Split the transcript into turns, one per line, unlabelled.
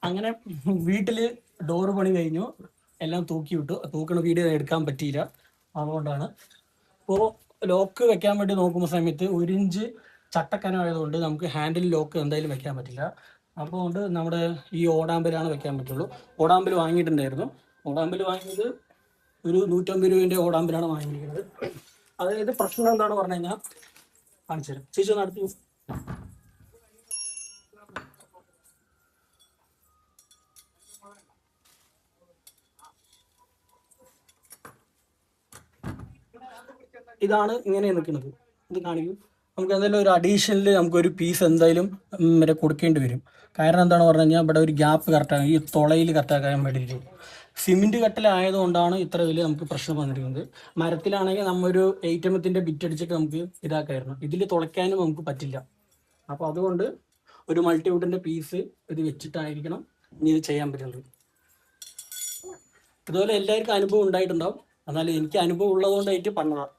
അങ്ങനെ വീട്ടിൽ ഡോറ് പണി കഴിഞ്ഞു, എല്ലാം തൂക്കി വിട്ടു. തൂക്കണ വീഡിയോ എടുക്കാൻ പറ്റിയില്ല, അതുകൊണ്ടാണ്. ഇപ്പോൾ ലോക്ക് വെക്കാൻ വേണ്ടി നോക്കുന്ന സമയത്ത് 1 ഇഞ്ച് ചട്ടക്കനമായതുകൊണ്ട് നമുക്ക് ഹാൻഡിൽ ലോക്ക് എന്തായാലും വെക്കാൻ പറ്റില്ല. അപ്പോൾ കൊണ്ട് നമ്മുടെ ഈ ഓടാമ്പലാണ് വെക്കാൻ പറ്റുള്ളൂ. ഓടാമ്പൽ വാങ്ങിയിട്ടുണ്ടായിരുന്നു. ഓടാമ്പൽ വാങ്ങിയത് ഒരു 150 രൂപേൻ്റെ ഓടാമ്പലാണ് വാങ്ങിയിരിക്കുന്നത്. അതായത് പ്രശ്നം എന്താണെന്ന് പറഞ്ഞു കഴിഞ്ഞാൽ കാണിച്ചു തരാം. ചേച്ചി ഒന്ന് അടുത്ത് ഇതാണ് ഇങ്ങനെ നിൽക്കുന്നത്. ഇത് കാണിക്കും. നമുക്ക് എന്തായാലും ഒരു അഡീഷണൽ നമുക്കൊരു പീസ് എന്തായാലും വരെ കൊടുക്കേണ്ടി വരും. കാരണം എന്താണെന്ന് പറഞ്ഞു കഴിഞ്ഞാൽ ഇവിടെ ഒരു ഗ്യാപ്പ് കറക്റ്റാണ്, ഈ തുളയിൽ കറക്റ്റാക്കാൻ വേണ്ടിയിട്ട്. സിമെൻറ്റ് കട്ടലായതുകൊണ്ടാണ് ഇത്ര വലിയ നമുക്ക് പ്രശ്നം വന്നിരിക്കുന്നത്. മരത്തിലാണെങ്കിൽ നമ്മൊരു 8 ബിറ്റ് അടിച്ചിട്ട് നമുക്ക് ഇതാക്കായിരുന്നു. ഇതിൽ തുളയ്ക്കാനും നമുക്ക് പറ്റില്ല. അപ്പോൾ അതുകൊണ്ട് ഒരു മൾട്ടിവുഡിൻ്റെ പീസ് ഇത് വെച്ചിട്ടായിരിക്കണം ഇനി ഇത് ചെയ്യാൻ പറ്റുന്നത്. ഇതുപോലെ എല്ലാവർക്കും അനുഭവം ഉണ്ടായിട്ടുണ്ടാവും. എന്നാലും എനിക്ക് അനുഭവം ഉള്ളതുകൊണ്ടായിട്ട് പറഞ്ഞതാണ്.